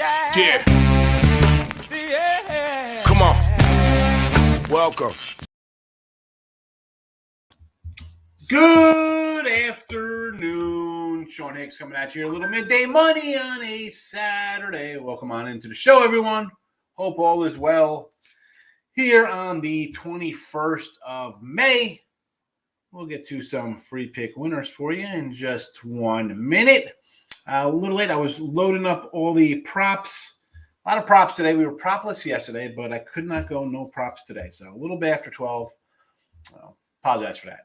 Yeah. Come on. Welcome. Good afternoon. Sean Higgs coming at you. A little midday money on a Saturday. Welcome on into the show, everyone. Hope all is well. Here on the 21st of May, we'll get to some free pick winners for you in just 1 minute. A little late. I was loading up all the props. A lot of props today. We were propless yesterday, but I could not go no props today. So a little bit after 12. Apologize for that.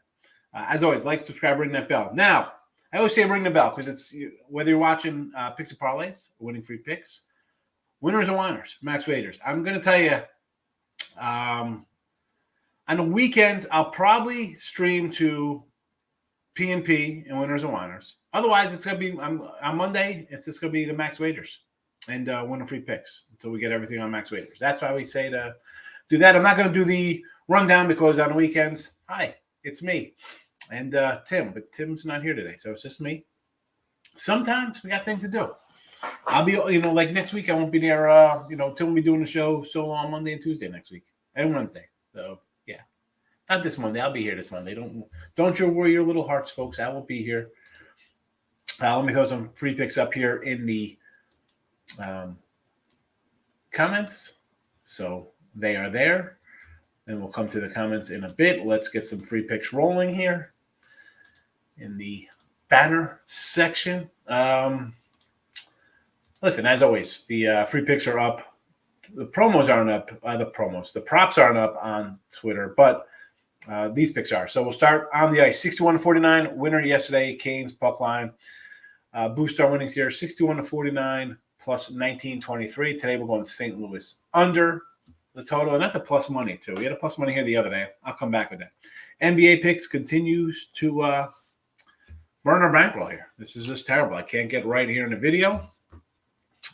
As always, like, subscribe, ring that bell. Now, I always say ring the bell because it's whether you're watching picks and parlays, winning free picks, winners and whiners, max wagers. I'm going to tell you, on the weekends, I'll probably stream to P&P and winners and whiners. Otherwise, it's going to be on Monday. It's just going to be the max wagers and winning free picks until we get everything on max wagers. That's why we say to do that. I'm not going to do the rundown because on the weekends, hi, it's me. And Tim, but Tim's not here today, so it's just me. Sometimes we got things to do. I'll be, like next week, I won't be there, Tim will be doing the show solo on Monday and Tuesday next week, and Wednesday. So, yeah. Not this Monday. I'll be here this Monday. Don't you worry your little hearts, folks. I will be here. Let me throw some free picks up here in the comments. So they are there. And we'll come to the comments in a bit. Let's get some free picks rolling here in the banner section. Listen, as always, the free picks are up. The promos aren't up. The props aren't up on Twitter, but these picks are. So we'll start on the ice. 61-49 winner yesterday, Canes puck line. Boost our winnings here, 61-49 plus 19-23. Today we're going St. Louis under the total, and that's a plus money too. We had a plus money here the other day. I'll come back with that. NBA picks continues to burn our bankroll here. This is just terrible. I can't get right here in the video.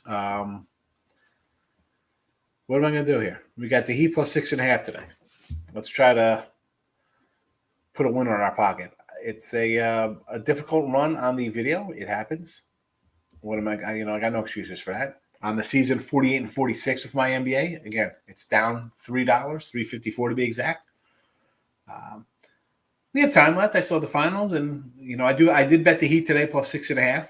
What am I going to do here? We got the Heat plus 6.5 today. Let's try to put a winner in our pocket. It's a difficult run on the video. It happens. What am I got no excuses for that. On the season, 48-46 with my NBA. Again, it's down $3, $3.54 to be exact. We have time left. I saw the finals, and I did bet the Heat today plus 6.5.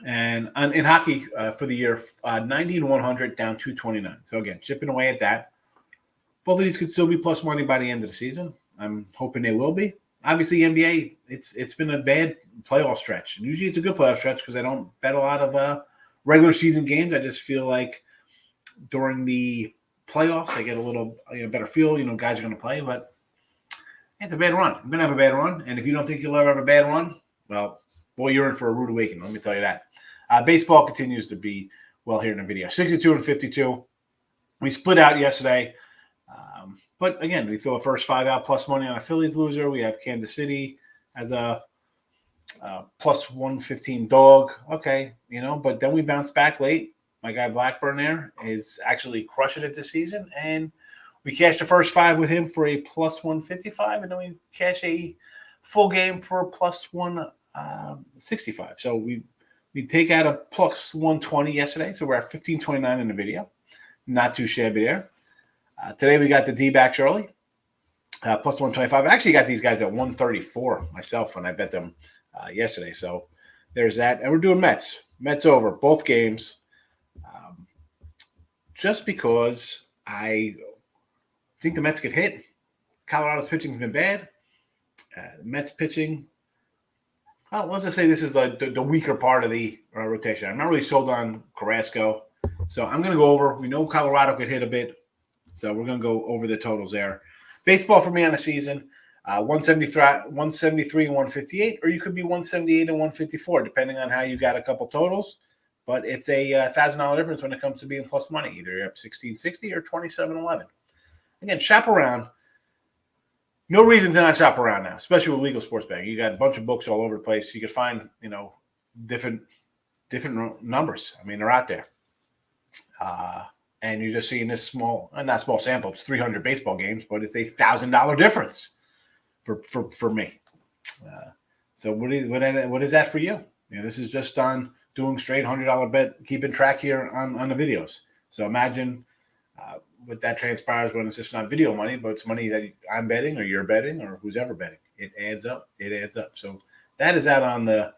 And in hockey for the year, 90-100 down 229. So again, chipping away at that. Both of these could still be plus money by the end of the season. I'm hoping they will be. Obviously, NBA, it's been a bad playoff stretch. And usually, it's a good playoff stretch because I don't bet a lot of regular season games. I just feel like during the playoffs, I get a little better feel. Guys are going to play, but it's a bad run. I'm going to have a bad run. And if you don't think you'll ever have a bad run, well, boy, you're in for a rude awakening. Let me tell you that. Baseball continues to be well here in the video. 62-52. We split out yesterday. But again, we throw a first five out plus money on a Phillies loser. We have Kansas City as a plus 115 dog. Okay, but then we bounce back late. My guy Blackburn there is actually crushing it this season. And we cashed the first five with him for a plus 155. And then we cash a full game for a plus 165. So we take out a plus 120 yesterday. So we're at 15.29 in the video. Not too shabby there. Today we got the D-backs early, plus 125. I actually got these guys at 134 myself when I bet them yesterday. So there's that. And we're doing Mets. Mets over both games. Just because I think the Mets get hit. Colorado's pitching has been bad. Mets pitching, well, let's just say this is the weaker part of the rotation. I'm not really sold on Carrasco. So I'm going to go over. We know Colorado could hit a bit. So we're going to go over the totals there. Baseball for me on the season, 173 and 158, or you could be 178 and 154, depending on how you got a couple totals. But it's a $1,000 difference when it comes to being plus money. Either you're up 1660 or 2711. Again, shop around. No reason to not shop around now, especially with legal sports betting. You got a bunch of books all over the place. You can find, different numbers. I mean, they're out there. And you're just seeing this not small sample. It's 300 baseball games, but it's a $1,000 difference for me. So what is that for you? This is just on doing straight $100 bet, keeping track here on the videos. So imagine what that transpires when it's just not video money, but it's money that I'm betting or you're betting or who's ever betting. It adds up. It adds up. So that is out on the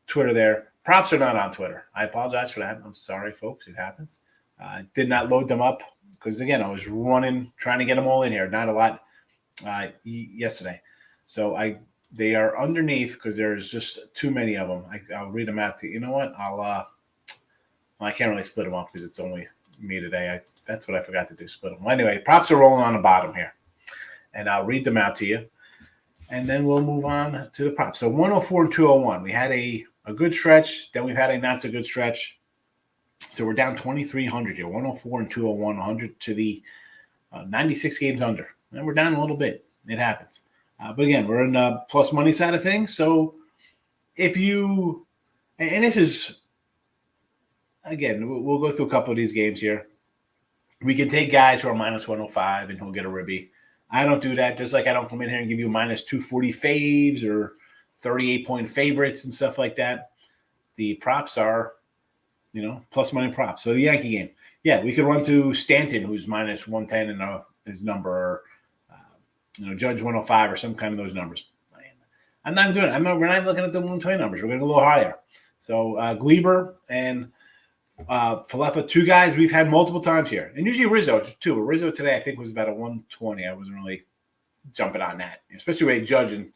Twitter there. Props are not on Twitter. I apologize for that. I'm sorry, folks. It happens. I did not load them up because, again, I was running, trying to get them all in here. Not a lot yesterday. So they are underneath because there's just too many of them. I'll read them out to you. You know what? I can't really split them up because it's only me today. That's what I forgot to do, split them. Well, anyway, props are rolling on the bottom here. And I'll read them out to you. And then we'll move on to the props. So 104 and 201. We had a good stretch. Then we've had a not so good stretch. So we're down 2,300 here. 104 and 201. 100 to the 96 games under. And we're down a little bit. It happens. But again, we're in the plus money side of things. So if you – and this is – again, we'll go through a couple of these games here. We can take guys who are minus 105 and he'll get a ribby. I don't do that, just like I don't come in here and give you minus 240 faves or 38-point favorites and stuff like that. The props are, plus money props. So the Yankee game, yeah, we could run to Stanton, who's minus 110 in his number, or Judge 105 or some kind of those numbers. I'm not doing it. We're not looking at the 120 numbers. We're going to go a little higher. So Gleber and Falefa, two guys we've had multiple times here, and usually Rizzo too. But Rizzo today I think was about a 120. I wasn't really jumping on that, especially with Judge, and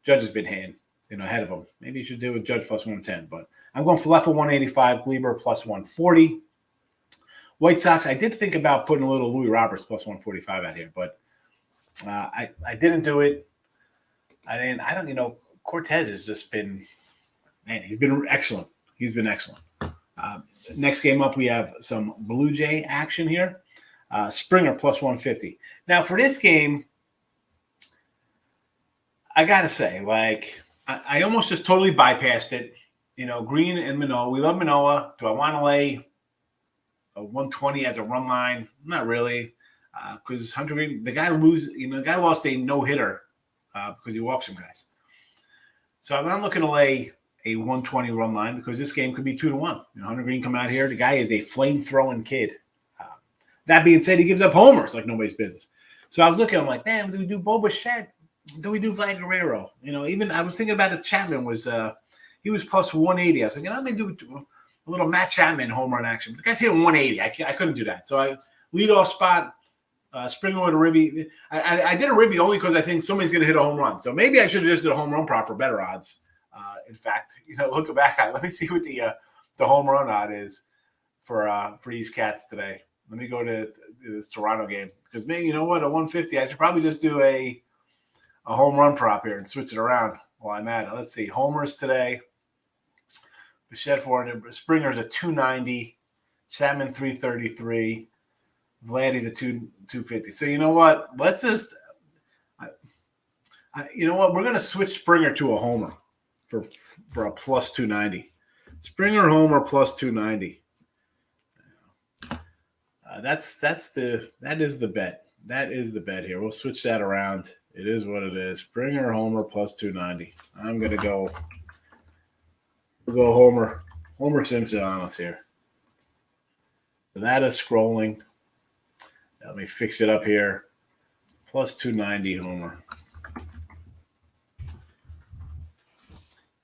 Judge has been ahead of him. Maybe you should do a Judge plus 110, but I'm going Falefa 185, Gleber plus 140. White Sox, I did think about putting a little Louis Roberts plus 145 out here, but I didn't do it. I don't. Cortez has just been, man, he's been excellent. He's been excellent. Next game up, we have some Blue Jay action here. Springer plus 150. Now, for this game, I got to say, I almost just totally bypassed it. Green and Manoah. We love Manoah. Do I want to lay a 120 as a run line? Not really. Because Hunter Green, the guy lost a no-hitter because he walked some guys. So I'm not looking to lay a 120 run line because this game could be 2-1. Hunter Green come out here. The guy is a flame-throwing kid. That being said, he gives up homers like nobody's business. So I was looking, I'm like, man, do we do Bo Bichette? Do we do Vlad Guerrero? Even I was thinking about it. Chapman was he was plus 180. I was thinking, I'm going to do a little Matt Chapman home run action. But the guy's hitting 180. I couldn't do that. So I lead off spot, Springer with a ribby. I did a ribby only because I think somebody's going to hit a home run. So maybe I should have just did a home run prop for better odds. In fact, looking back at it, let me see what the home run odd is for these cats today. Let me go to this Toronto game because maybe a 150. I should probably just do a home run prop here and switch it around while I'm at it. Let's see, homers today. Bichette 400, Springer's at 290, Chapman 333, Vladdy's at 250. So you know what? Let's just we're going to switch Springer to a homer for a plus 290. Springer homer plus 290. That is the bet. That is the bet here. We'll switch that around. It is what it is. Springer homer plus 290. I'm gonna go. We'll go Homer Simpson on us here. So that is scrolling. Let me fix it up here. Plus 290 homer.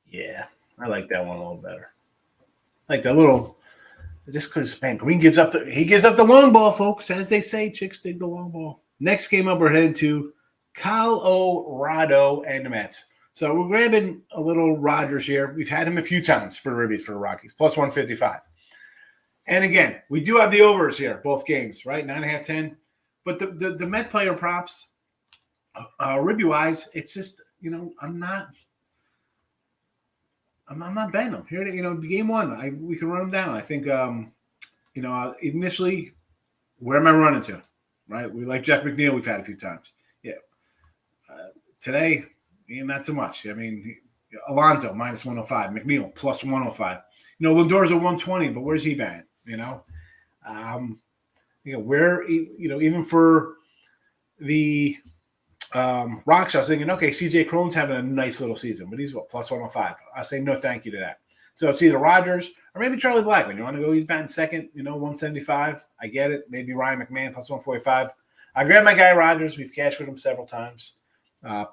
Yeah, I like that one a little better. Like that little, just because, man, Green gives up the long ball, folks. As they say, chicks dig the long ball. Next game up, we're heading to Colorado and the Mets. So we're grabbing a little Rogers here. We've had him a few times for the ribbies for the Rockies, plus 155. And again, we do have the overs here, both games, right? 9.5, 10. But the Met player props, ribby-wise, it's just, I'm not betting them. Here, game one, we can run them down. I think, initially, where am I running to? Right? We like Jeff McNeil we've had a few times. Yeah. Today, not so much. I mean, Alonso, minus 105. McNeil, plus 105. Lindor's a 120, but where's he batting? Where, even for the Rocks, I was thinking, okay, CJ Cron's having a nice little season, but he's plus 105. I say no thank you to that. So it's either Rogers Or maybe Charlie Blackmon. You want to go? He's batting second, 175. I get it. Maybe Ryan McMahon plus 145. I grabbed my guy Rogers. We've cashed with him several times.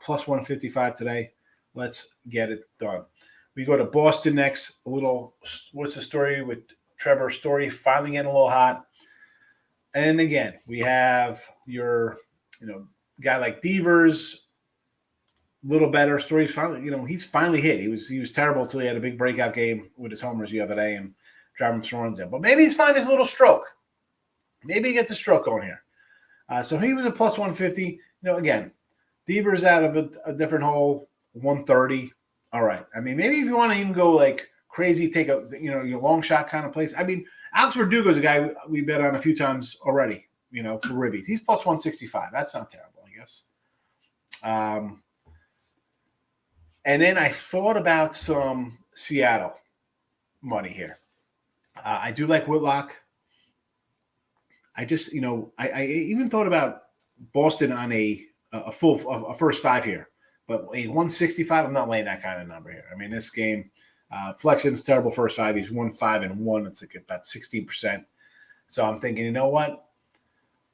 Plus 155 today. Let's get it done. We go to Boston next. What's the story with Trevor Story finally getting a little hot? And again, we have your, guy like Devers, little better. Story's finally, he's finally hit. He was terrible until he had a big breakout game with his homers the other day and driving some runs in. But maybe he's finding his little stroke. Maybe he gets a stroke going here. So he was a plus 150. Again, Devers out of a different hole, 130. All right. I mean, maybe if you want to even go like crazy, take your long shot kind of place. I mean, Alex Verdugo's a guy we bet on a few times already, for ribbies. He's plus 165. That's not terrible, I guess. And then I thought about some Seattle money here. I do like Whitlock. I just, I even thought about Boston on a first five here. But a 165, I'm not laying that kind of number here. I mean, this game, Flexen's terrible first five. He's 1-5-1. It's like about 16%. So I'm thinking, you know what?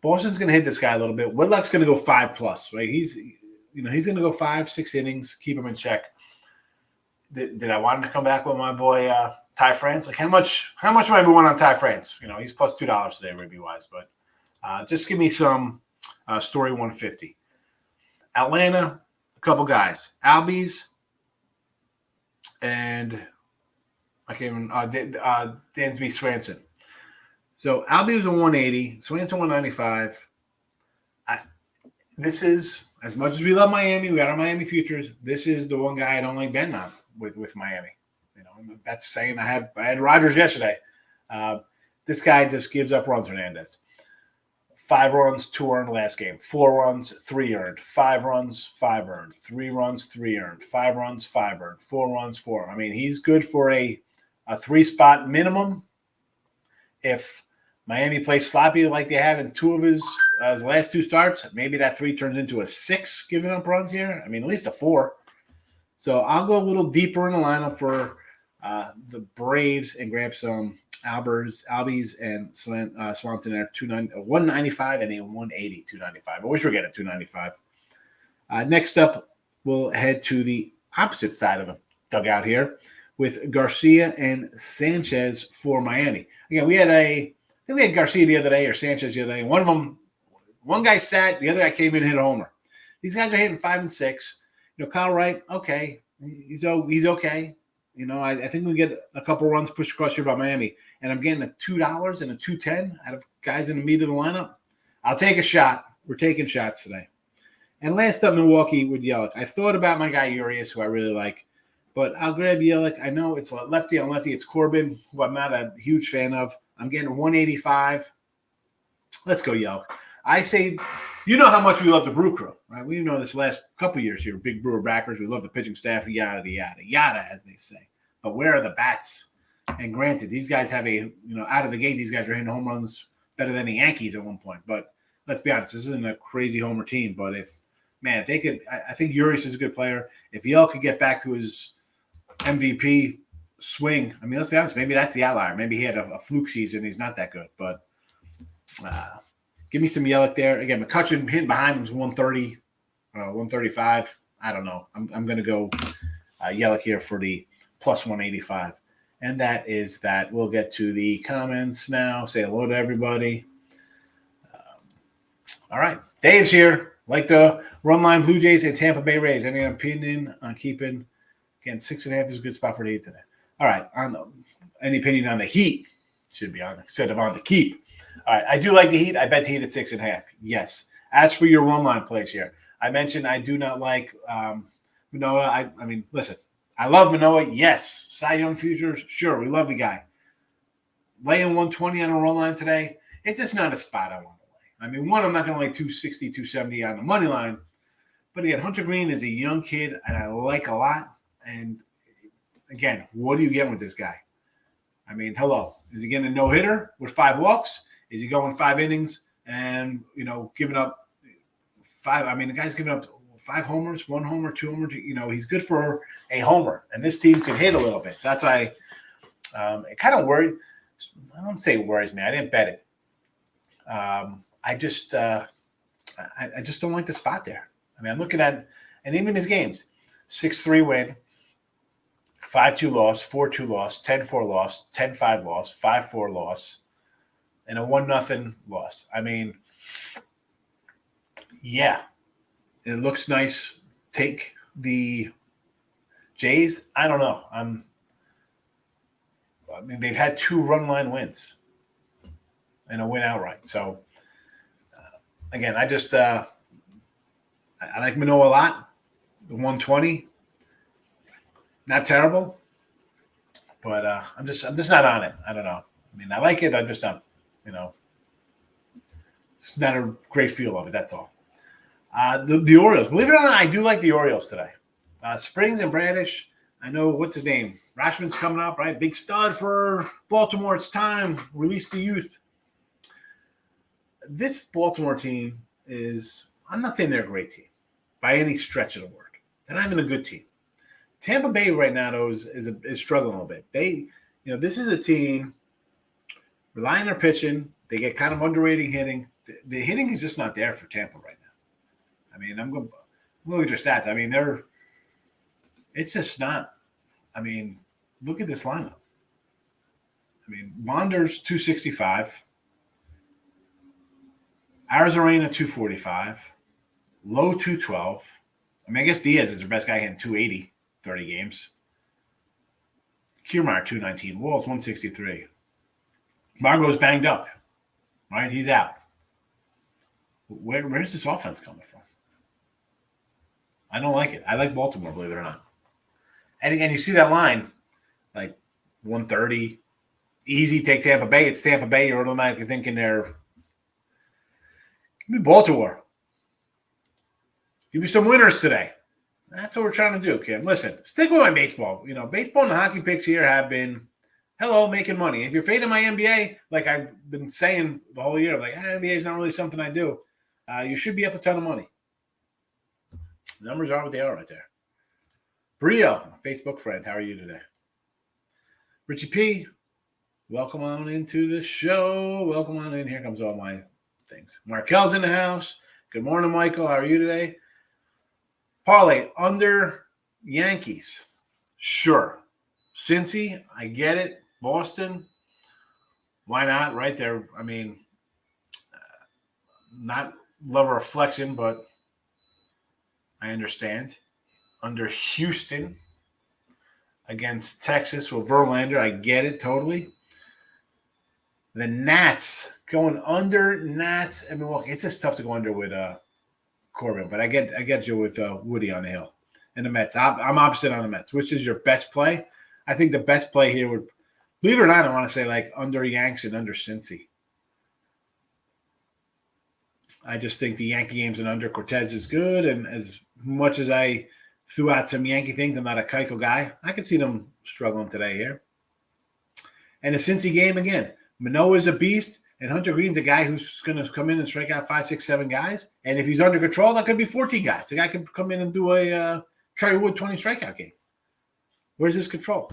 Boston's going to hit this guy a little bit. Whitlock's going to go 5+, right? He's going to go 5-6 innings, keep him in check. Did I want him to come back with my boy Ty France? Like how much am I everyone on Ty France? He's plus $2 today, review wise. But just give me some Story 150. Atlanta, a couple guys, Albies, and I can't even Dansby Swanson. So Albie was a 180, Swanson 195. This is, as much as we love Miami, we got our Miami futures. This is the one guy I don't like betting on with Miami. That's saying I had Rogers yesterday. This guy just gives up runs, Hernandez. 5 runs, 2 earned last game. 4 runs, 3 earned. 5 runs, 5 earned. 3 runs, 3 earned. 5 runs, 5 earned. 4 runs, 4. I mean, he's good for a 3-spot minimum. If Miami plays sloppy like they have in 2 of his last 2 starts, maybe that 3 turns into a 6 giving up runs here. I mean, at least a 4. So I'll go a little deeper in the lineup for the Braves and grab some Albies and Swanson at 195 and a 180, 295. I wish we were getting 295. Next up, we'll head to the opposite side of the dugout here with Garcia and Sanchez for Miami. Again, we had Garcia the other day or Sanchez the other day. One guy sat, the other guy came in and hit a homer. These guys are hitting 5 and 6. Kyle Wright, okay, he's okay. I think we get a couple runs pushed across here by Miami, and I'm getting a $2 and a $2.10 out of guys in the meat of the lineup. I'll take a shot. We're taking shots today. And last up, Milwaukee with Yelich. I thought about my guy Urias, who I really like, but I'll grab Yelich. I know it's a lefty on lefty. It's Corbin, who I'm not a huge fan of. I'm getting 185. Let's go Yelich. I say, how much we love the Brew Crew, right? We know this last couple of years here, big Brewer backers. We love the pitching staff, yada, yada, yada, as they say. But where are the bats? And granted, these guys have out of the gate, these guys are hitting home runs better than the Yankees at one point. But let's be honest, this isn't a crazy homer team. But if they could, I think Urias is a good player. If Yelich could get back to his MVP swing, I mean, let's be honest, maybe that's the outlier. Maybe he had a fluke season. He's not that good. But give me some Yelich there. Again, McCutchen hitting behind him was 130, 135. I don't know. I'm going to go Yelich here for the plus 185. And that is that. We'll get to the comments now. Say hello to everybody. All right. Dave's here. Like the run line Blue Jays and Tampa Bay Rays. Any opinion on keeping? Again, 6.5 is a good spot for the Heat today. All right. Any opinion on the Heat? Should be on instead of on the keep. All right. I do like the Heat. I bet the Heat at 6.5. Yes. As for your run line plays here, I mentioned I do not like Manoah. I mean, listen. I love Manoah. Yes. Cy Young futures. Sure. We love the guy. Laying 120 on a run line today, it's just not a spot I want to lay. I mean, I'm not going to lay 260, 270 on the money line. But again, Hunter Green is a young kid and I like a lot. And again, what do you get with this guy? I mean, hello. Is he getting a no-hitter with 5 walks? Is he going 5 innings and, giving up 5? I mean, the guy's giving up 5 homers, 1 homer, 2 homers. He's good for a homer. And this team can hit a little bit. So that's why It kind of worried. I don't say it worries me. I didn't bet it. I just don't like the spot there. I mean, I'm looking at, and even his games, 6-3 win, 5-2 loss, 4-2 loss, 10-4 loss, 10-5 loss, 5-4 loss, and a 1-0 loss. I mean, yeah, it looks nice. Take the Jays. I don't know. I mean, they've had 2 run line wins and a win outright. So, again, I like Manoa a lot. The 120, not terrible, but I'm just not on it. I don't know. I mean, I like it. I'm just not. It's not a great feel of it. That's all. The Orioles. Believe it or not, I do like the Orioles today. Springs and Bradish. I know what's his name. Rashman's coming up, right? Big stud for Baltimore. It's time. Release the youth. This Baltimore team is. I'm not saying they're a great team by any stretch of the word. They're not even a good team. Tampa Bay right now though is struggling a little bit. This is a team relying on their pitching. They get kind of underrated hitting. The hitting is just not there for Tampa right now. I mean, I'm going to look at their stats. I mean, it's just not. I mean, look at this lineup. I mean, Wander's 265, Arizarena 245, Low 212. I mean, I guess Diaz is their best guy hitting 280, 30 games. Kiermaier 219, Walls 163. Margot's banged up, right? He's out. Where's this offense coming from? I don't like it. I like Baltimore, believe it or not. And again, you see that line, like 130, easy, take Tampa Bay. It's Tampa Bay. You're automatically thinking they're give me Baltimore. Give me some winners today. That's what we're trying to do, Kim. Listen, stick with my baseball. Baseball and the hockey picks here have been, making money. If you're fading my NBA, like I've been saying the whole year, like NBA is not really something I do, you should be up a ton of money. The numbers are what they are right there. Brio, Facebook friend, how are you today? Richie P, welcome on into the show. Welcome on in. Here comes all my things. Markel's in the house. Good morning, Michael. How are you today? Parlay, under Yankees. Sure. Cincy, I get it. Boston, why not? Right there. I mean, not lover of flexing, but I understand. Under Houston against Texas with Verlander, I get it totally. The Nats, going under Nats and Milwaukee. It's just tough to go under with Corbin, but I get you with Woody on the hill and the Mets. I'm opposite on the Mets. Which is your best play? I think the best play here would, believe it or not, I want to say like under Yanks and under Cincy. I just think the Yankee games and under Cortez is good, and as much as I threw out some Yankee things, I'm not a Keiko guy. I could see them struggling today here. And the Cincy game again, Manoa's a beast. And Hunter Green's a guy who's going to come in and strike out 5, 6, 7 guys. And if he's under control, that could be 14 guys. The guy could come in and do a Kerry Wood 20 strikeout game. Where's his control?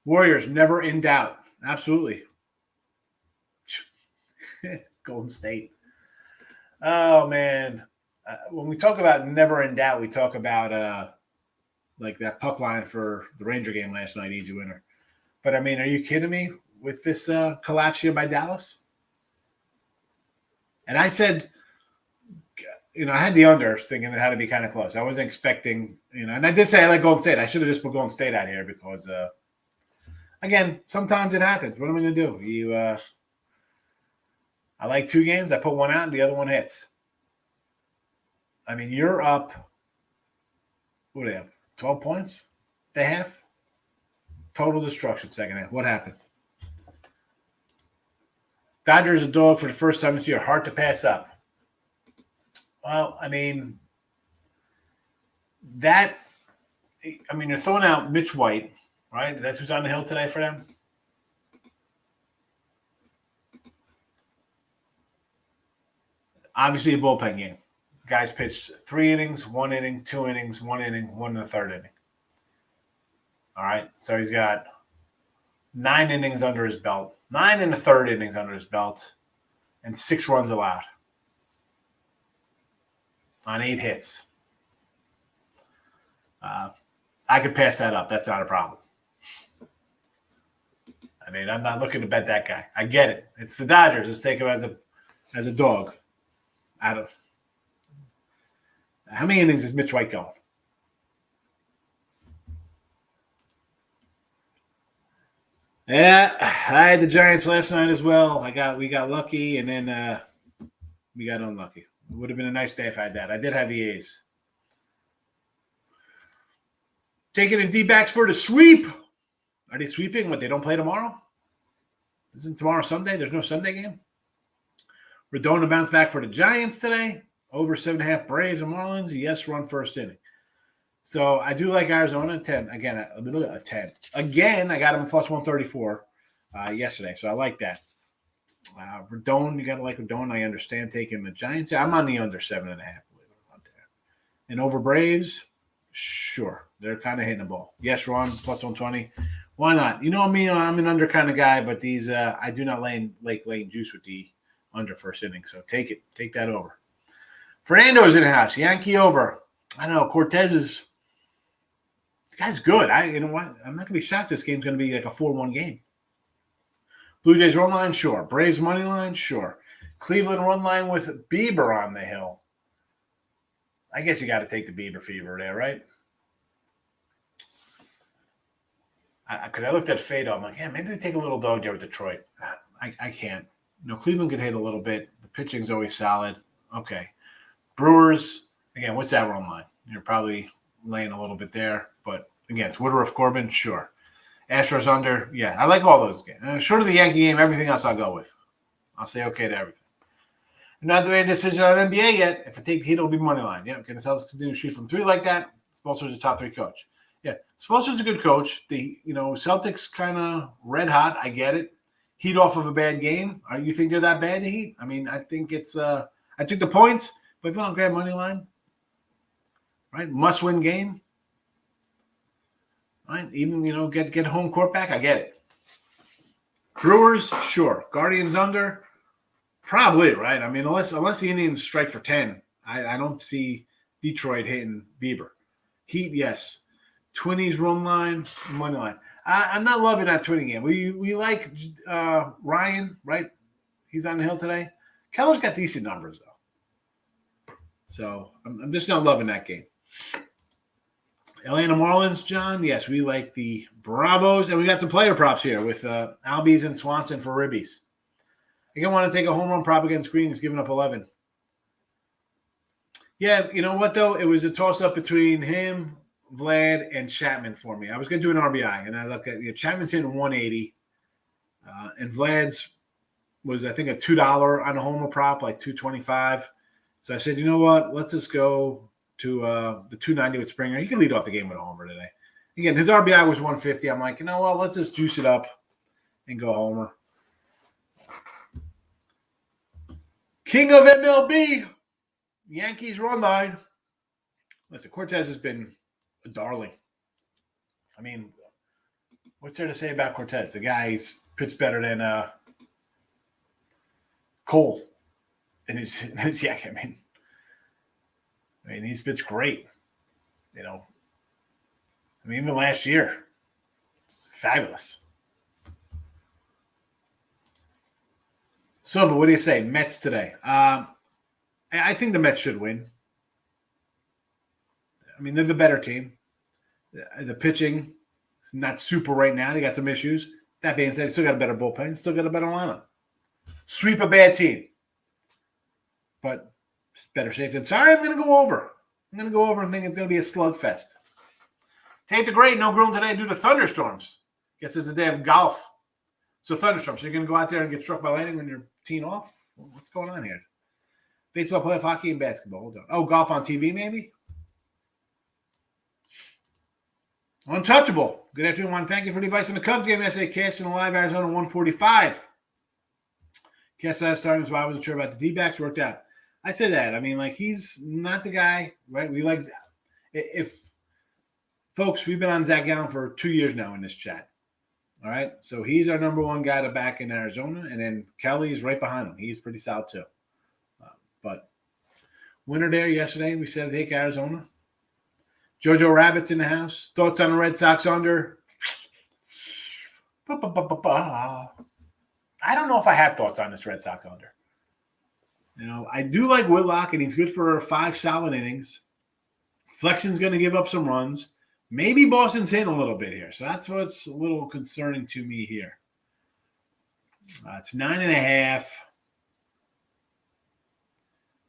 Warriors, never in doubt. Absolutely. Golden State. Oh, man. When we talk about never in doubt, we talk about like that puck line for the Ranger game last night, easy winner. But, I mean, are you kidding me? With this collapse here by Dallas. And I said, I had the under thinking it had to be kind of close. I wasn't expecting, and I did say I like Golden State. I should have just put Golden State out here because, again, sometimes it happens. What am I going to do? I like 2 games. I put one out and the other one hits. I mean, you're up, what do they have, 12 points? They have? Total destruction second half. What happened? Dodgers a dog for the first time this year. Hard to pass up. Well, I mean, you're throwing out Mitch White, right? That's who's on the hill today for them. Obviously a bullpen game. Guys pitched 3 innings, 1 inning, 2 innings, 1 inning, 1 in the 3rd inning. All right. So he's got 9 innings under his belt, 9 and a third innings under his belt, and 6 runs allowed on 8 hits. I could pass that up. That's not a problem. I mean, I'm not looking to bet that guy. I get it. It's the Dodgers. Let's take him as a dog. I don't. How many innings is Mitch White going? Yeah, I had the Giants last night as well. We got lucky, and then we got unlucky. It would have been a nice day if I had that. I did have the A's. Taking in D-backs for the sweep. Are they sweeping? What, they don't play tomorrow? Isn't tomorrow Sunday? There's no Sunday game? Rodon to bounce back for the Giants today. Over 7.5 Braves and Marlins. Yes, run first inning. So I do like Arizona 10. Again, a 10. Again, I got him plus 134 yesterday, so I like that. Rodon, you got to like Rodon. I understand taking the Giants. Yeah, I'm on the under 7.5. And over Braves, sure. They're kind of hitting the ball. Yes, run plus 120. Why not? You know me, I'm an under kind of guy, but these I do not like laying juice with the under first inning. So take it. Take that over. Fernando's in the house. Yankee over. I don't know. Cortez is – the guy's good. You know what? I'm not going to be shocked this game's going to be like a 4-1 game. Blue Jays run line, sure. Braves money line, sure. Cleveland run line with Bieber on the hill. I guess you got to take the Bieber fever there, right? Because I looked at Fado. I'm like, yeah, maybe we take a little dog there with Detroit. I can't. Cleveland could hit a little bit. The pitching's always solid. Okay. Brewers, again, what's that run line? You're probably laying a little bit there. But, again, it's Woodruff, Corbin, sure. Astros under, yeah. I like all those games. Short of the Yankee game, everything else I'll go with. I'll say okay to everything. I'm not doing a decision on NBA yet. If I take the Heat, it'll be money line. Yeah, okay. The Celtics continue to shoot from 3 like that. Spoelstra's a top 3 coach. Yeah, Spoelstra's a good coach. The Celtics kind of red hot. I get it. Heat off of a bad game. You think they're that bad, the Heat? I mean, I think it's I took the points, but if you don't grab money line, right? Must win game. Right? Even get home court back. I get it. Brewers, sure. Guardians under, probably, right? I mean, unless the Indians strike for 10, I don't see Detroit hitting Bieber. Heat, yes. Twinnies run line, money line. I'm not loving that Twinnie game. We like Ryan, right? He's on the hill today. Keller's got decent numbers, though. So I'm just not loving that game. Atlanta Marlins, John. Yes, we like the Bravos. And we got some player props here with Albies and Swanson for ribbies. I want to take a home run prop against Green. He's giving up 11. Yeah, you know what, though? It was a toss-up between him, Vlad, and Chapman for me. I was going to do an RBI, and I looked at Chapman's hitting 180, and Vlad's was, I think, a $2 on a homer prop, like $2.25. So I said, you know what? Let's just go to the 290 with Springer. He can lead off the game with a homer today. Again, his RBI was 150. I'm like, you know what? Let's just juice it up and go homer. King of MLB, Yankees run line. Listen, Cortez has been a darling. I mean, what's there to say about Cortez? The guy's pitched better than Cole in his yak. I mean, he's pitched great. Even last year, it's fabulous. Silva, what do you say? Mets today. I think the Mets should win. I mean, they're the better team. The pitching is not super right now. They got some issues. That being said, they still got a better bullpen. Still got a better lineup. Sweep a bad team. But it's better safe than sorry. I'm going to go over. I'm going to go over and think it's going to be a slugfest. Take the great. No groom today due to thunderstorms. Guess it's a day of golf. So thunderstorms. So you're going to go out there and get struck by lightning when you're teeing off? What's going on here? Baseball, playoff hockey, and basketball. Hold on. Oh, golf on TV maybe? Untouchable. Good afternoon. I want to thank you for the advice on the Cubs game yesterday. Casting live Arizona 145. Cast last starting was why I wasn't sure about the D-backs. Worked out. I said that. I mean, like, he's not the guy, right? We like if Folks, we've been on Zach Gallen for 2 years now in this chat. All right. So he's our number one guy to back in Arizona. And then Kelly's right behind him. He's pretty solid too. But winner there yesterday, we said take Arizona. Jojo Rabbit's in the house. Thoughts on the Red Sox under? I don't know if I have thoughts on this Red Sox under. I do like Whitlock, and he's good for 5 solid innings. Flexen's going to give up some runs. Maybe Boston's hitting a little bit here. So that's what's a little concerning to me here. It's 9.5.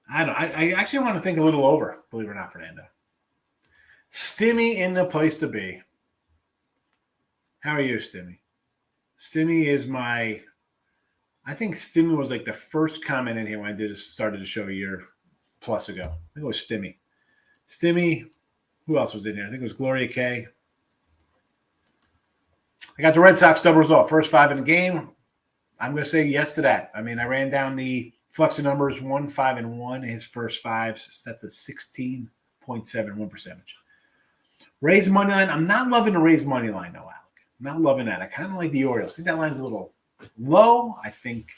I actually want to think a little over, believe it or not, Fernando. Stimmy in the place to be. How are you, Stimmy? Stimmy is I think Stimmy was like the first comment in here when I started the show a year plus ago. I think it was Stimmy. Stimmy, who else was in here? I think it was Gloria K. I got the Red Sox double result. First 5 in the game. I'm going to say yes to that. I mean, I ran down the Flexer numbers 1, 5, and 1. His first 5, that's a 16.71 percentage. Raise money line. I'm not loving the raise money line, though, Alec. I'm not loving that. I kind of like the Orioles. I think that line's a little low. I think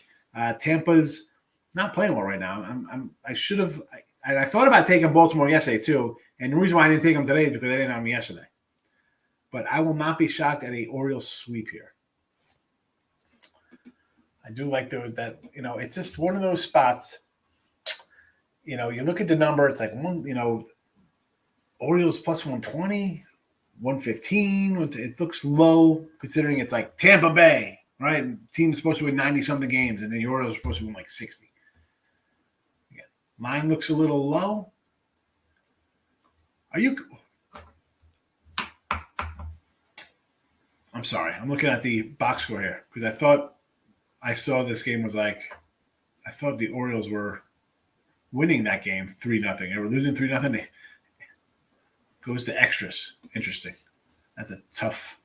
Tampa's not playing well right now. I should have. I thought about taking Baltimore yesterday too, and the reason why I didn't take them today is because they didn't have them yesterday. But I will not be shocked at a Orioles sweep here. I do like that. It's just one of those spots. You look at the number. It's like Orioles plus 120, 115. It looks low considering it's like Tampa Bay, right? Team's supposed to win 90-something games, and the Orioles are supposed to win like 60. Again, line looks a little low. I'm sorry. I'm looking at the box score here because I thought I saw this game was I thought the Orioles were winning that game 3-0. They were losing 3-0. It goes to extras. Interesting. That's a tough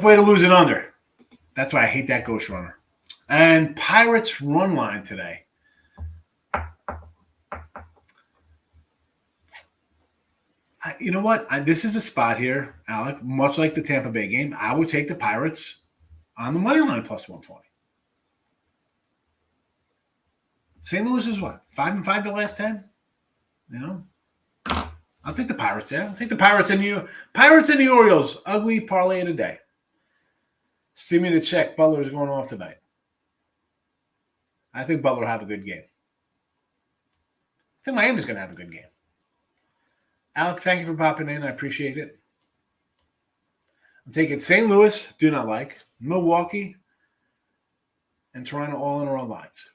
way to lose it under. That's why I hate that ghost runner. And Pirates run line today. You know what? This is a spot here, Alec. Much like the Tampa Bay game, I would take the Pirates on the money line plus 120. St. Louis is what? 5-5 the last 10? I'll take the Pirates, yeah. I'll take the Pirates and the Orioles. Ugly parlay of the day. See me to check. Butler's going off tonight. I think Butler will have a good game. I think Miami's going to have a good game. Alec, thank you for popping in. I appreciate it. I'm taking St. Louis, do not like. Milwaukee, and Toronto all in their own lines.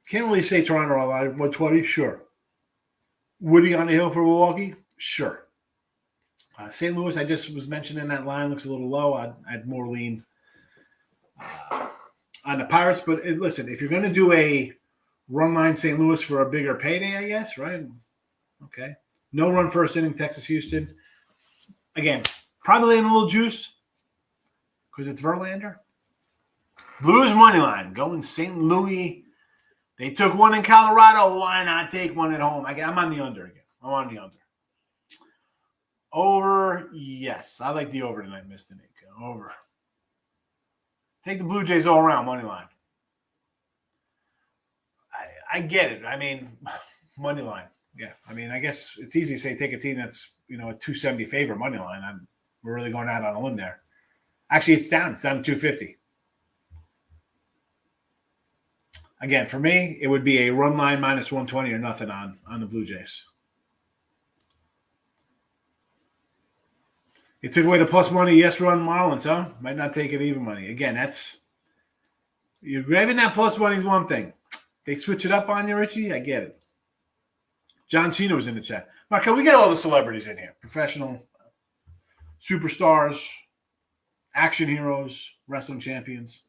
Can't really say Toronto all line 120, sure. Woody on the hill for Milwaukee, sure. St. Louis, I just was mentioning that line looks a little low. I'd more lean on the Pirates. But listen, if you're going to do a run line St. Louis for a bigger payday, I guess, right? Okay. No run first inning, Texas, Houston. Again, probably in a little juice because it's Verlander. Blues money line going St. Louis. They took one in Colorado. Why not take one at home? I'm on the under again. I'm on the under. Over, yes. I like the over tonight, Mr. Nick. Over. Take the Blue Jays all around, money line. I get it. I mean, money line. Yeah. I mean, I guess it's easy to say take a team that's, a 270 favorite money line. We're really going out on a limb there. Actually, it's down. It's down to 250. Again, for me, it would be a run line minus 120 or nothing on the Blue Jays. It took away the plus money. Yes, run Marlins, huh? Might not take it even money. Again, you're grabbing that plus money is one thing. They switch it up on you, Richie. I get it. John Cena was in the chat. Marco, we get all the celebrities in here. Professional, superstars, action heroes, wrestling champions.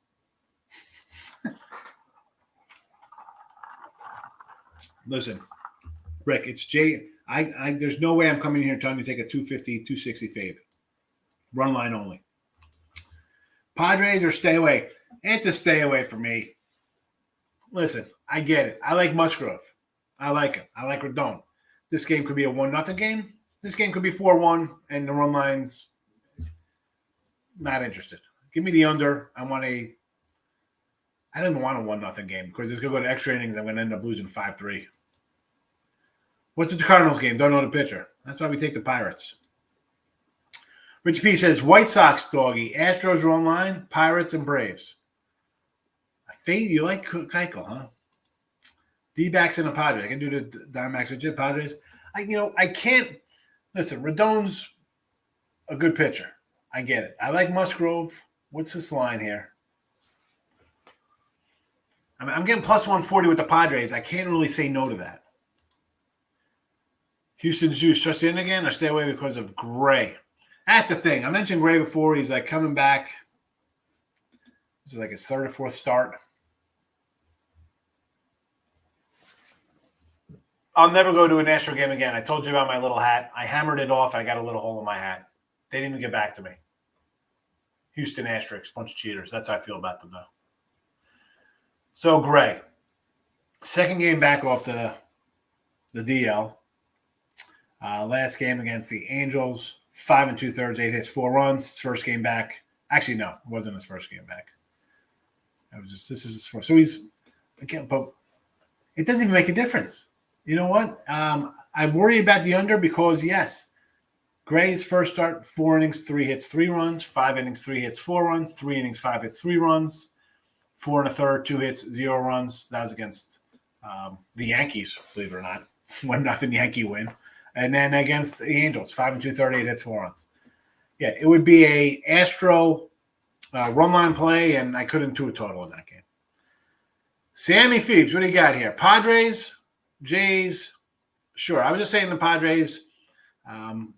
Listen, Rick, it's Jay. There's no way I'm coming here telling you to take a 250, 260 fave. Run line only. Padres or stay away. It's a stay away for me. Listen, I get it. I like Musgrove. I like him. I like Rodon. This game could be a 1-0 game. This game could be 4-1, and the run line's not interested. Give me the under. I don't even want a 1-0 game because it's going to go to extra innings. I'm going to end up losing 5-3. What's with the Cardinals game? Don't know the pitcher. That's why we take the Pirates. Richie P says, White Sox, doggy. Astros are online. Pirates and Braves. Fate, you like Keuchel, huh? D-backs and the Padres. I can do the Diamondbacks with Padres. I can't. Listen, Rodon's a good pitcher. I get it. I like Musgrove. What's this line here? I'm getting plus 140 with the Padres. I can't really say no to that. Houston's juice. Trust in again or stay away because of Gray? That's the thing. I mentioned Gray before. He's like coming back. This is like his third or fourth start. I'll never go to an Astro game again. I told you about my little hat. I hammered it off. I got a little hole in my hat. They didn't even get back to me. Houston Asterix, bunch of cheaters. That's how I feel about them, though. So, Gray. Second game back off the DL. Last game against the Angels. 5 2/3, 8 hits, 4 runs. His first game back. Actually, no. It wasn't his first game back. This is his first. So he's, again, but it doesn't even make a difference. You know what? I worry about the under because, yes, Gray's first start, 4 innings, 3 hits, 3 runs, 5 innings, 3 hits, 4 runs, 3 innings, 5 hits, 3 runs, 4 1/3, 2 hits, 0 runs. That was against the Yankees, believe it or not. 1-0 Yankee win. And then against the Angels, 5 2/3, 8 hits, 4 runs. Yeah, it would be a Astro run line play, and I couldn't do a total in that game. Sammy Phoebes, what do you got here? Padres, Jays. Sure, I was just saying the Padres.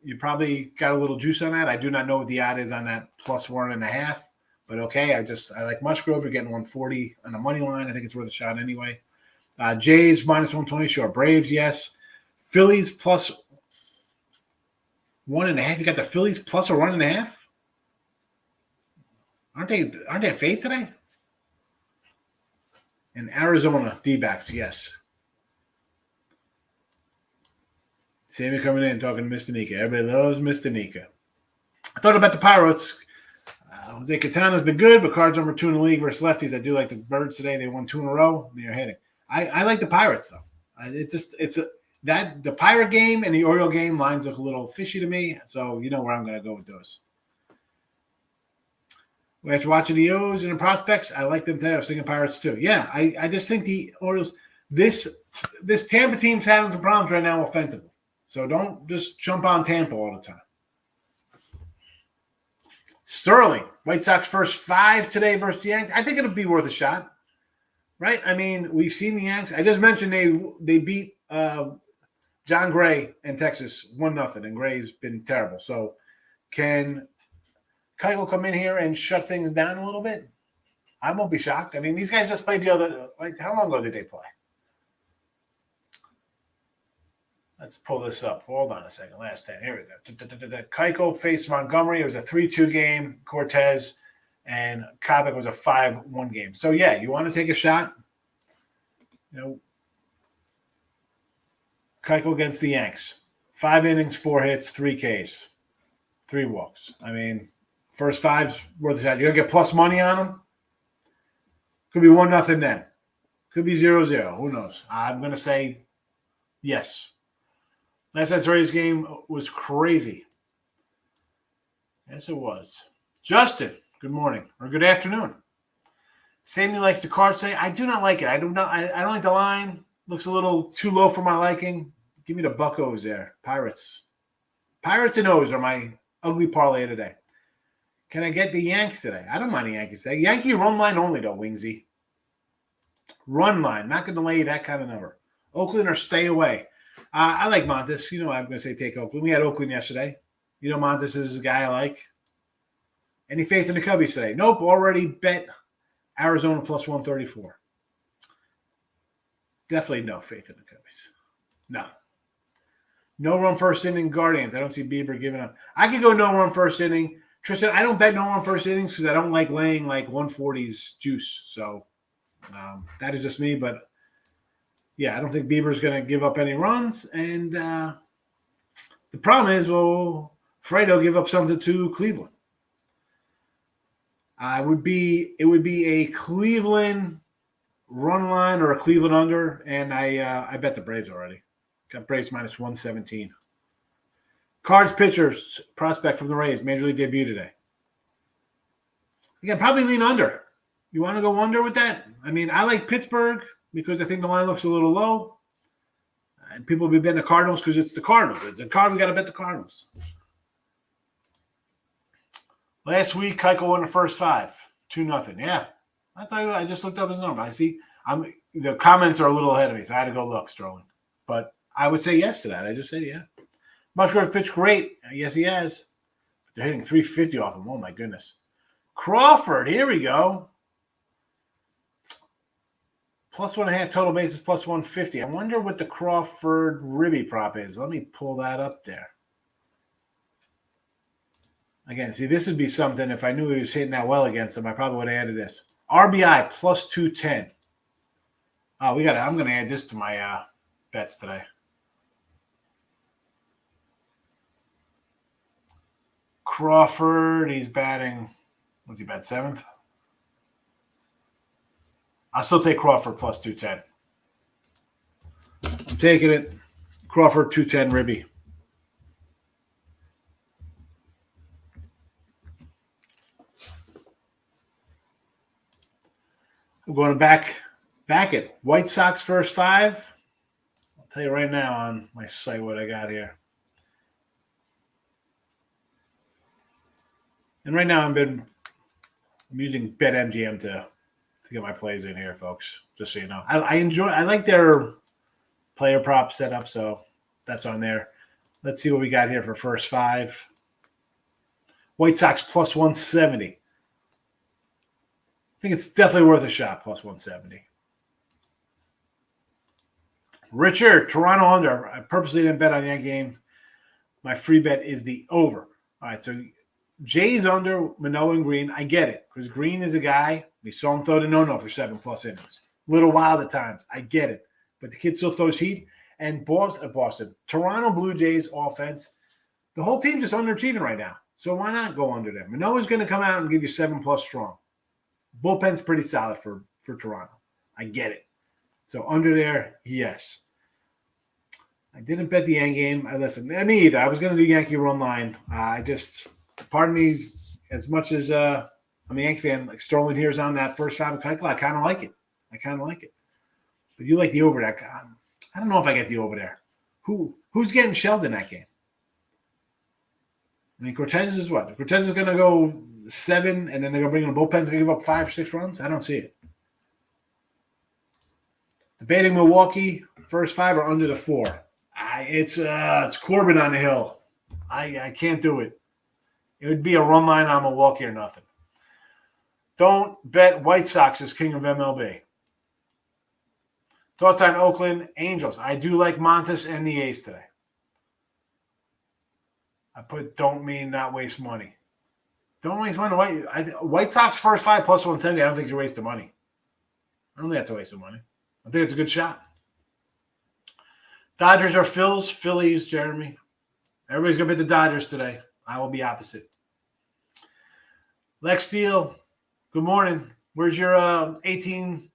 You probably got a little juice on that. I do not know what the odd is on that plus 1.5, but okay. I like Musgrove. You're getting 140 on the money line. I think it's worth a shot anyway. Jays minus 120. Sure. Braves, yes. Phillies plus 1.5. You got the Phillies plus a 1.5. Aren't they a fave today? And Arizona D-backs, yes. Sammy coming in talking to Mr. Nika. Everybody loves Mr. Nika. I thought about the Pirates. Jose Quintana's been good, but Cards number 2 in the league versus lefties. I do like the Birds today. They won 2 in a row. They're hitting. I like the Pirates though. The Pirate game and the Oriole game lines look a little fishy to me. So you know where I'm going to go with those. After watching the O's and the prospects, I like them today. I was thinking Pirates too. Yeah, I just think the Orioles. This Tampa team's having some problems right now offensively. So don't just jump on Tampa all the time. Sterling, White Sox first 5 today versus the Yanks. I think it'll be worth a shot, right? I mean, we've seen the Yanks. I just mentioned they beat John Gray in Texas 1-0, and Gray's been terrible. So can Keuchel come in here and shut things down a little bit? I won't be shocked. I mean, these guys just played the other – how long ago did they play? Let's pull this up. Hold on a second. Last 10. Here we go. Keuchel faced Montgomery. It was a 3-2 game. Cortez and Kabak was a 5-1 game. So, yeah, you want to take a shot? Keuchel against the Yanks. 5 innings, 4 hits, 3 Ks, 3 walks. I mean, first 5's worth a shot. You're going to get plus money on them? Could be 1-0 then. Could be 0-0. Who knows? I'm going to say yes. Last night's Rays game was crazy. Yes, it was. Justin, good morning or good afternoon. Sammy likes the Cards today. I do not like it. I don't like the line. Looks a little too low for my liking. Give me the Buccos there. Pirates. Pirates and O's are my ugly parlay today. Can I get the Yanks today? I don't mind the Yankees today. Yankee run line only, though, Wingsy. Run line. Not going to lay that kind of number. Oakland or stay away. I like Montes. I'm going to say take Oakland. We had Oakland yesterday. Montes is a guy I like. Any faith in the Cubbies today? Nope. Already bet Arizona plus 134. Definitely no faith in the Cubbies. No. No run first inning Guardians. I don't see Bieber giving up. I could go no run first inning. Tristan, I don't bet no run first innings because I don't like laying like 140's juice. So that is just me. But yeah, I don't think Bieber's going to give up any runs. And The problem is, will Fredo give up something to Cleveland? It would be a Cleveland run line or a Cleveland under, and I bet the Braves already. Got Braves minus 117. Cards pitchers prospect from the Rays, major league debut today. You can probably lean under. You want to go under with that? I mean, I like Pittsburgh because I think the line looks a little low. And people will be betting the Cardinals because it's the Cardinals. It's a card. We got to bet the Cardinals. Last week, Keuchel won the first 5, 2-0. Yeah, I just looked up his number. I see. The comments are a little ahead of me, so I had to go look, Sterling. But I would say yes to that. I just said yeah. Musgrove pitched great. Yes, he has. But they're hitting 350 off him. Oh my goodness. Crawford, here we go. Plus 1.5 total bases, plus 150. I wonder what the Crawford Ribby prop is. Let me pull that up there. Again, see, this would be something, if I knew he was hitting that well against him, I probably would have added this. RBI plus 210. Oh, I'm going to add this to my bets today. Crawford, he's batting, what's he bat, 7th? I'll still take Crawford plus 210. I'm taking it. Crawford 210 Ribby. I'm going back it. White Sox first 5. I'll tell you right now on my site what I got here. And right now I'm using BetMGM to get my plays in here, folks. Just so you know. I like their player prop setup, so that's on there. Let's see what we got here for first 5. White Sox plus 170. I think it's definitely worth a shot, plus 170. Richard, Toronto under. I purposely didn't bet on that game. My free bet is the over. All right, so Jay's under Manoah and Green. I get it, because Green is a guy. We saw him throw the no-no for 7+ innings. Little wild at times. I get it. But the kid still throws heat. And Boston, Toronto Blue Jays offense, the whole team just underachieving right now. So why not go under them? Manoah's going to come out and give you 7+ strong. Bullpen's pretty solid for Toronto. I get it. So under there, yes. I didn't bet the end game. Me either. I was going to do Yankee run line. Pardon me, as much as I'm a Yankee fan, like Sterling here's on that first 5 of Keuchel, I kind of like it. But you like the over there. I don't know if I get the over there. Who's getting shelled in that game? I mean, Cortez is what? Cortez is going to go 7, and then they're going to bring in the bullpens and give up 5 or 6 runs? I don't see it. Debating Milwaukee, first 5 or under the 4. It's Corbin on the hill. I can't do it. It would be a run line on Milwaukee or nothing. Don't bet White Sox as king of MLB. Thoughts on Oakland Angels. I do like Montes and the A's today. I put don't mean not waste money. Don't waste money. White Sox first 5 plus 170. I don't think you're wasting money. I don't think that's a waste of money. I think it's a good shot. Dodgers or Phils? Phillies, Jeremy. Everybody's going to bet the Dodgers today. I will be opposite. Lex Steele, good morning. Where's your 18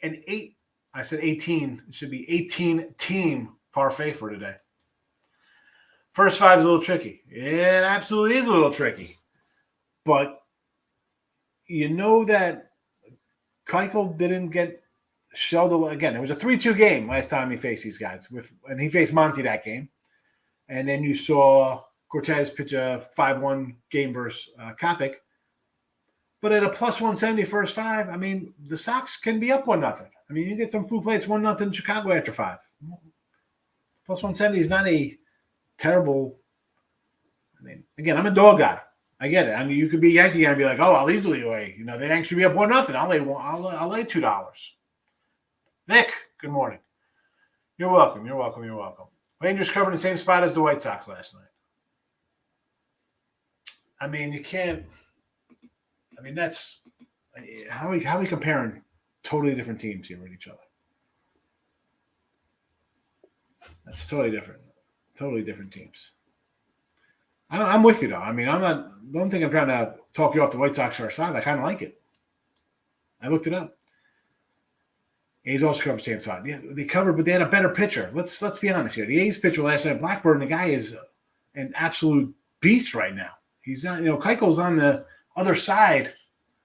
and 8? I said 18. It should be 18 team parfait for today. First 5 is a little tricky. It absolutely is a little tricky. But you know that Keuchel didn't get shelled again. It was a 3-2 game last time he faced these guys. And he faced Monty that game. And then you saw Cortez pitch a 5-1 game versus Kopech. But at a plus 170 first 5, I mean, the Sox can be up 1-0. I mean, you get some blue plates 1-0 Chicago after 5. Plus 170 is not a terrible. I mean, again, I'm a dog guy. I get it. I mean, you could be Yankee and be like, oh, I'll easily lay. You know, the Yankees should be up 1-0. I'll lay $2. Nick, good morning. You're welcome. Rangers covered the same spot as the White Sox last night. I mean, you can't. I mean, that's how we comparing totally different teams here with each other. That's totally different. Totally different teams. I'm with you, though. I mean, I'm not – don't think I'm trying to talk you off the White Sox first five. I kind of like it. I looked it up. A's also covered same spot. Yeah, they covered, but they had a better pitcher. Let's be honest here. The A's pitcher last night, Blackburn, the guy is an absolute beast right now. He's not – Keuchel's on the other side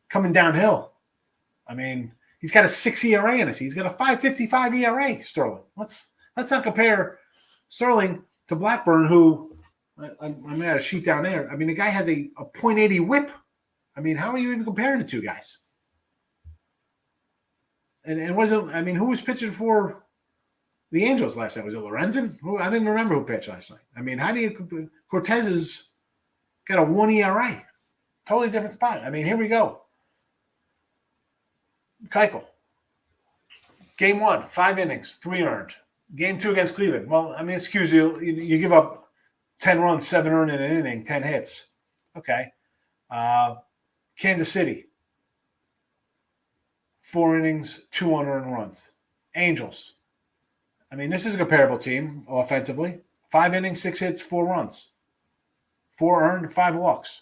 coming downhill. I mean, he's got a 6 ERA in us. He's got a 5.55 ERA, Sterling. Let's not compare Sterling to Blackburn, who – I'm at a sheet down there. I mean, the guy has a .80 whip. I mean, how are you even comparing the two guys? And wasn't – I mean, who was pitching for the Angels last night? Was it Lorenzen? I didn't remember who pitched last night. I mean, how do you – Cortez has got a 1 ERA. Totally different spot. I mean, here we go. Keuchel. Game 1, 5 innings, 3 earned. Game 2 against Cleveland. Well, I mean, excuse you give up 10 runs, 7 earned in an inning, 10 hits. Okay. Kansas City. 4 innings, 2 unearned runs. Angels. I mean, this is a comparable team offensively. 5 innings, 6 hits, 4 runs. 4 earned, 5 walks.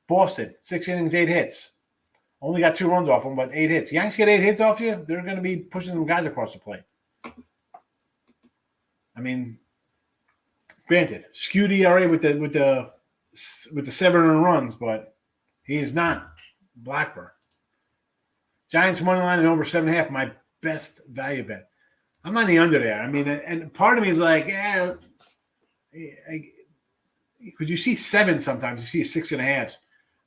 Boston, 6 innings, 8 hits. Only got 2 runs off them, but 8 hits. Yanks get 8 hits off you, they're going to be pushing them guys across the plate. I mean, granted, skewed ERA with the 7 earned runs, but he is not Blackburn. Giants money line and over 7.5, my best value bet. I'm on the under there. I mean, and part of me is like, because you see 7 sometimes, you see 6.5.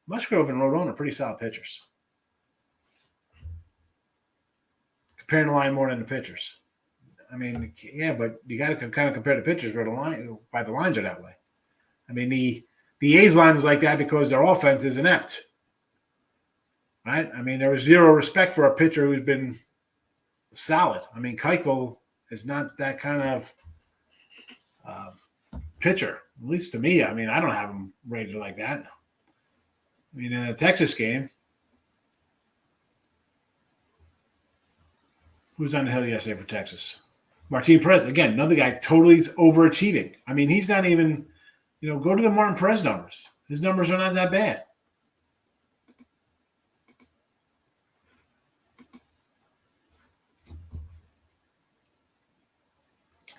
Musgrove and Rodon are pretty solid pitchers. Comparing the line more than the pitchers. I mean, yeah, but you got to kind of compare the pitchers where the lines are that way. I mean, the A's line is like that because their offense is inept, right? I mean, there was zero respect for a pitcher who's been solid. I mean, Keuchel is not that kind of pitcher, at least to me. I mean, I don't have him rated like that. I mean, in the Texas game, who's on the hill yesterday for Texas? Martin Perez, again, another guy totally is overachieving. I mean, he's not even, go to the Martin Perez numbers. His numbers are not that bad.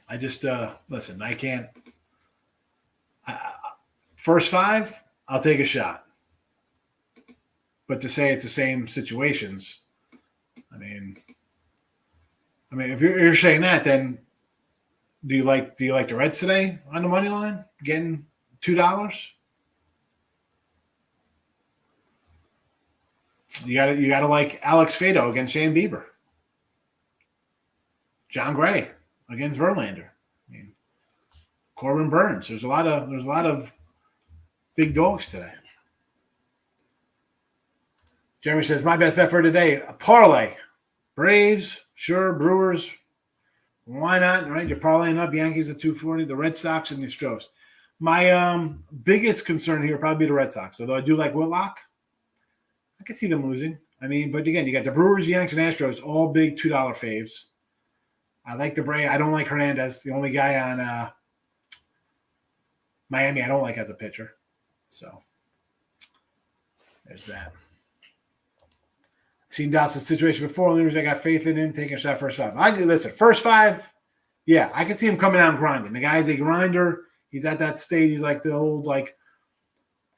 I just, listen, I can't. First 5, I'll take a shot. But to say it's the same situations, I mean, if you're saying that, then do you like the Reds today on the money line, getting $2? You gotta like Alex Fado against Shane Bieber, John Gray against Verlander. I mean, Corbin Burns. There's a lot of big dogs today. Jeremy says, my best bet for today, a parlay. Braves, sure, Brewers, why not, right? You're parlaying up Yankees at 240, the Red Sox, and the Astros. My biggest concern here probably the Red Sox, although I do like Whitlock. I can see them losing. I mean, but again, you got the Brewers, Yanks, and Astros, all big $2 faves. I like the Braves. I don't like Hernandez, the only guy on Miami I don't like as a pitcher. So there's that. Seen Dawson's situation before. Only reason I got faith in him taking a shot first 5. Listen, first 5, yeah, I can see him coming out and grinding. The guy's a grinder. He's at that stage. He's like the old, kind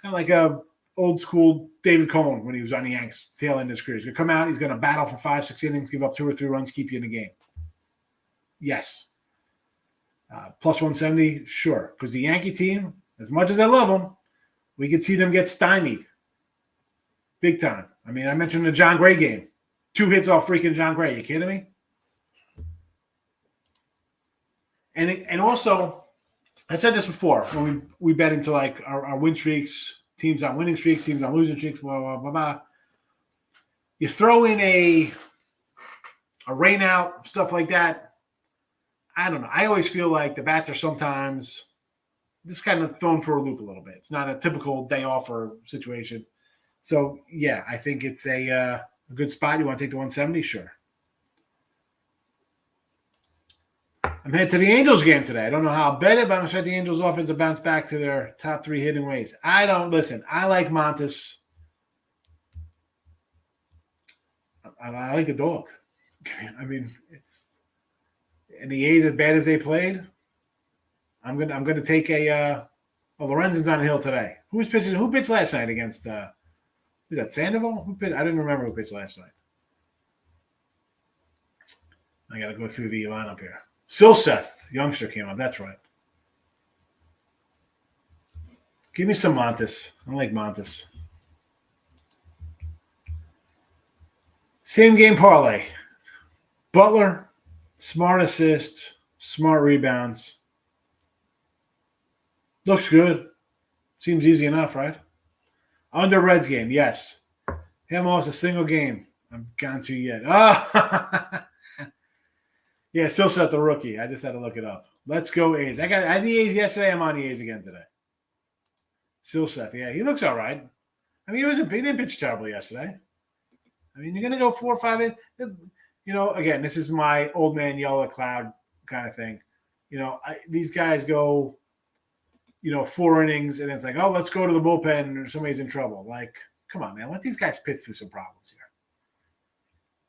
of like a old school David Cohen when he was on the Yanks tail end of his career. He's going to come out. He's going to battle for 5-6 innings, give up 2 or 3 runs, keep you in the game. Yes. Plus 170, sure. Because the Yankee team, as much as I love them, we could see them get stymied. Big time. I mean, I mentioned the John Gray game. 2 hits off freaking John Gray. You kidding me? And also, I said this before when we bet into like our win streaks, teams on winning streaks, teams on losing streaks, blah, blah, blah, blah. You throw in a rain out, stuff like that. I don't know. I always feel like the bats are sometimes just kind of thrown for a loop a little bit. It's not a typical day off or situation. So, yeah, I think it's a good spot. You want to take the 170? Sure. I'm headed to the Angels game today. I don't know how I'll bet it, but I'm expecting the Angels offense to bounce back to their top 3 hitting ways. I like Montes. I like the dog. I mean, it's and the A's as bad as they played. I'm gonna take a. Lorenzen's on the hill today. Who's pitching? Who pitched last night against? Was that Sandoval? Who pitched? I didn't remember who pitched last night. I got to go through the lineup here. Silseth, youngster, came up. That's right. Give me some Montes. I like Montes. Same game parlay. Butler, smart assists, smart rebounds. Looks good. Seems easy enough, right? Under Reds game, yes. Haven't lost a single game I've gone to yet. Oh, yeah, still set the rookie. I just had to look it up. Let's go A's. I had the A's yesterday. I'm on the A's again today. Still set. Yeah, he looks all right. I mean, he didn't pitch terrible yesterday. I mean, you're going to go 4 or 5 in. Again, this is my old man yell at cloud kind of thing. These guys go, 4 innings, and it's like, oh, let's go to the bullpen or somebody's in trouble. Like, come on, man. Let these guys pitch through some problems here.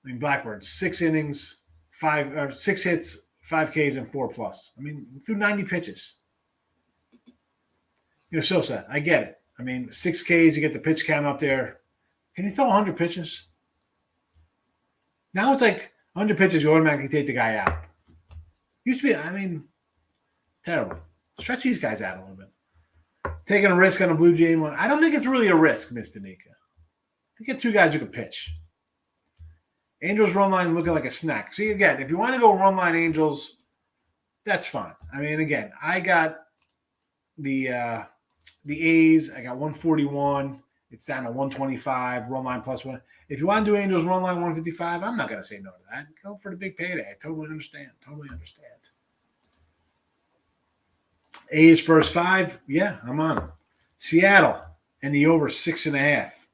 I mean, Blackburn, 6 innings, 6 hits, 5 Ks, and 4+. I mean, through 90 pitches. So Seth, I get it. I mean, 6 Ks, you get the pitch count up there. Can you throw 100 pitches? Now it's like 100 pitches, you automatically take the guy out. Used to be, terrible. Stretch these guys out a little bit. Taking a risk on a Blue Jay one. I don't think it's really a risk, Mr. Nika. They get 2 guys who can pitch. Angels run line looking like a snack. See, again, if you want to go run line Angels, that's fine. I mean, again, I got the A's. I got 141. It's down to 125, run line +1. If you want to do Angels run line 155, I'm not going to say no to that. Go for the big payday. I totally understand. A's first 5, yeah, I'm on them. Seattle and the over 6.5.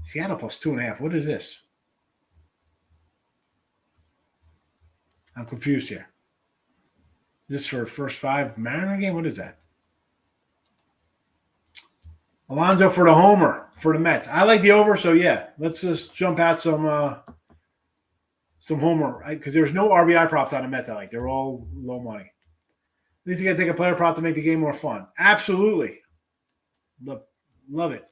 Seattle +2.5. What is this? I'm confused here. This for first 5 Mariner game? What is that? Alonso for the homer for the Mets. I like the over, so yeah, let's just jump out some homer because there's no RBI props on the Mets. I like they're all low money. At least you got to take a player prop to make the game more fun. Absolutely, love it.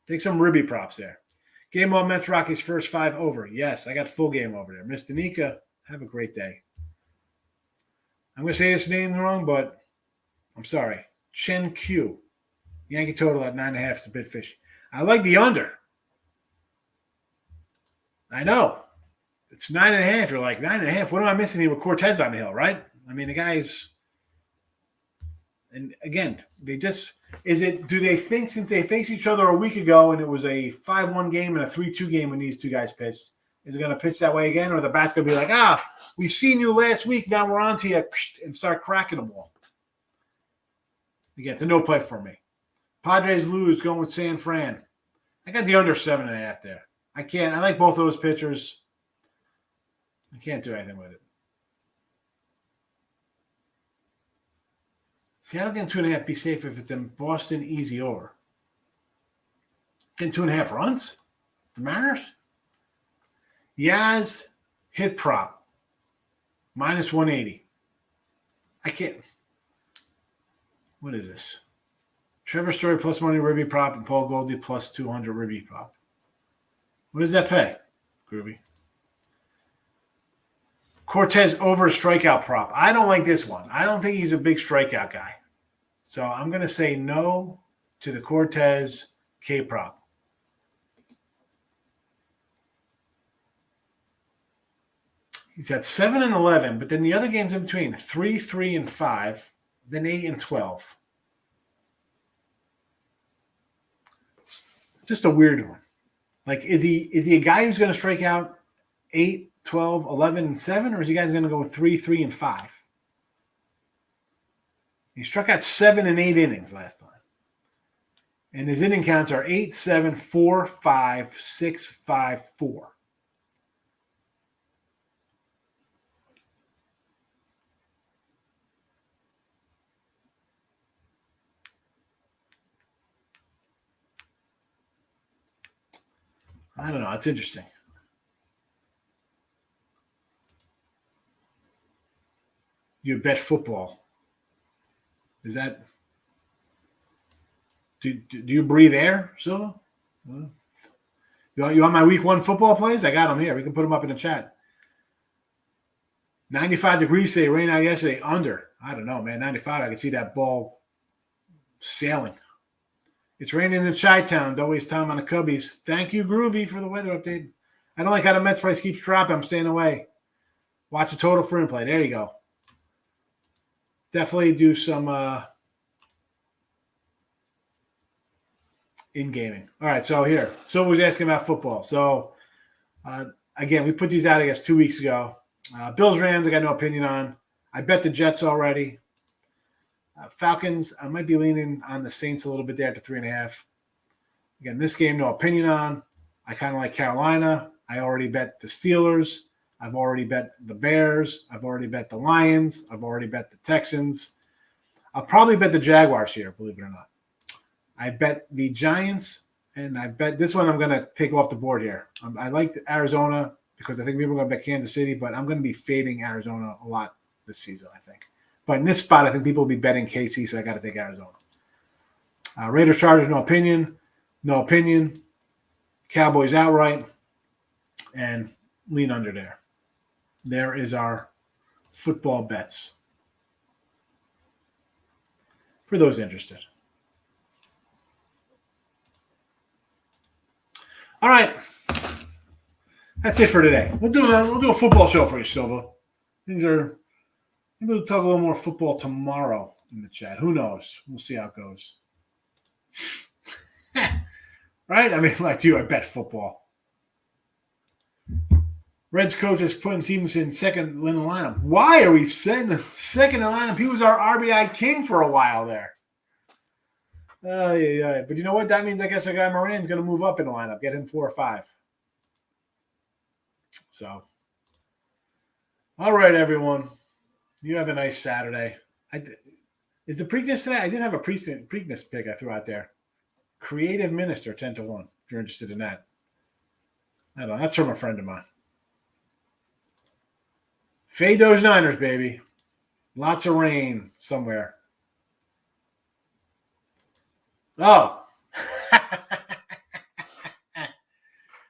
Take some ribby props there. Game on Mets Rockies first 5 over. Yes, I got full game over there. Mr. Nika, have a great day. I'm going to say this name wrong, but I'm sorry. Chen Q. Yankee total at 9.5 is a bit fishy. I like the under. I know. It's 9.5. You're like, 9.5. What am I missing here with Cortez on the hill, right? I mean, the guys. And again, do they think since they faced each other a week ago and it was a 5-1 game and a 3-2 game when these 2 guys pitched, is it going to pitch that way again? Or the bat's going to be like, we've seen you last week. Now we're on to you and start cracking the ball. Again, it's a no play for me. Padres lose, going with San Fran. I got the under 7.5 there. I like both of those pitchers. I can't do anything with it. Seattle getting 2.5. Be safe if it's in Boston, easy over. Getting 2.5 runs? The Mariners? Yaz hit prop. -180. I can't. What is this? Trevor Story plus money Ribby prop and Paul Goldie plus 200 Ribby prop. What does that pay, Groovy? Cortez over strikeout prop. I don't like this one. I don't think he's a big strikeout guy. So I'm going to say no to the Cortez K prop. He's at 7 and 11, but then the other games in between 3, 3, and 5, then 8 and 12. Just a weird one. Like, is he a guy who's going to strike out 8, 12, 11, and 7, or is he guys going to go 3, 3, and 5? He struck out 7 and 8 innings last time. And his inning counts are 8, 7, 4, 5, 6, 5, 4. I don't know. It's interesting. You bet football. Is that? Do you breathe air, Silva? You want my week 1 football plays? I got them here. We can put them up in the chat. 95 degrees today. Rain out yesterday. Under. I don't know, man. 95. I can see that ball sailing. It's raining in Chi-Town. Don't waste time on the Cubbies. Thank you, Groovy, for the weather update. I don't like how the Mets price keeps dropping. I'm staying away. Watch the total for in-play. There you go. Definitely do some in-gaming. All right, so here. Silva was asking about football. So, again, we put these out, I guess, 2 weeks ago. Bills-Rams, I got no opinion on. I bet the Jets already. Falcons, I might be leaning on the Saints a little bit there at the 3.5. Again, this game, no opinion on. I kind of like Carolina. I already bet the Steelers. I've already bet the Bears. I've already bet the Lions. I've already bet the Texans. I'll probably bet the Jaguars here, believe it or not. I bet the Giants, and I bet this one I'm going to take off the board here. I liked Arizona because I think people are going to bet Kansas City, but I'm going to be fading Arizona a lot this season, I think. But in this spot, I think people will be betting KC, so I got to take Arizona. Raiders, Chargers, no opinion. No opinion. Cowboys outright. And lean under there. There is our football bets for those interested. All right. That's it for today. We'll do a football show for you, Silva. Maybe we'll talk a little more football tomorrow in the chat. Who knows? We'll see how it goes. Right? I mean, like you, I bet football. Reds coach is putting Stevenson second in the lineup. Why are we setting second in the lineup? He was our RBI king for a while there. Oh, yeah. But you know what? That means I guess our guy Moran's going to move up in the lineup, get him 4 or 5. So, all right, everyone. You have a nice Saturday. Is the Preakness today? I did have a Preakness pick I threw out there. Creative Minister, 10-1, if you're interested in that. I don't know. That's from a friend of mine. Fade those Niners, baby. Lots of rain somewhere. Oh.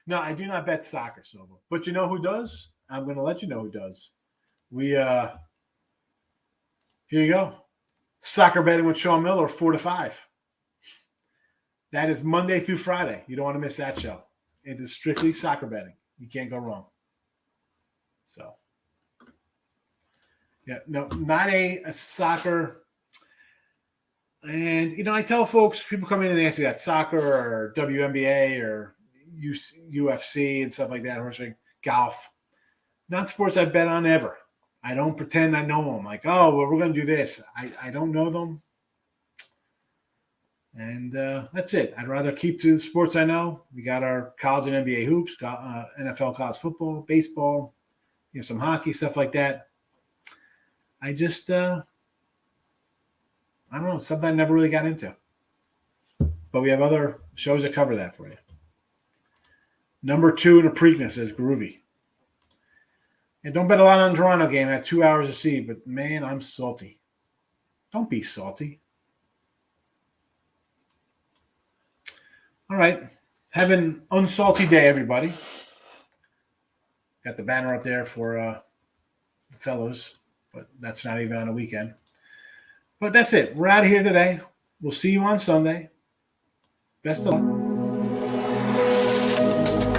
No, I do not bet soccer, Silva. But you know who does? I'm going to let you know who does. Here you go. Soccer betting with Sean Miller, 4 to 5. That is Monday through Friday. You don't want to miss that show. It is strictly soccer betting. You can't go wrong. So, yeah, no, not a soccer. And, I tell folks, people come in and ask me about soccer or WNBA or UFC and stuff like that, or golf. Not sports I bet on ever. I don't pretend I know them. Like, oh, well, we're going to do this. I don't know them. And that's it. I'd rather keep to the sports I know. We got our college and NBA hoops, NFL college football, baseball, some hockey, stuff like that. I just, I don't know, something I never really got into. But we have other shows that cover that for you. Number 2 in the Preakness is Groovy. And don't bet a lot on the Toronto game. I have 2 hours to see, but man, I'm salty. Don't be salty. All right. Have an unsalty day, everybody. Got the banner up there for the fellows, but that's not even on a weekend. But that's it. We're out of here today. We'll see you on Sunday. Best of luck.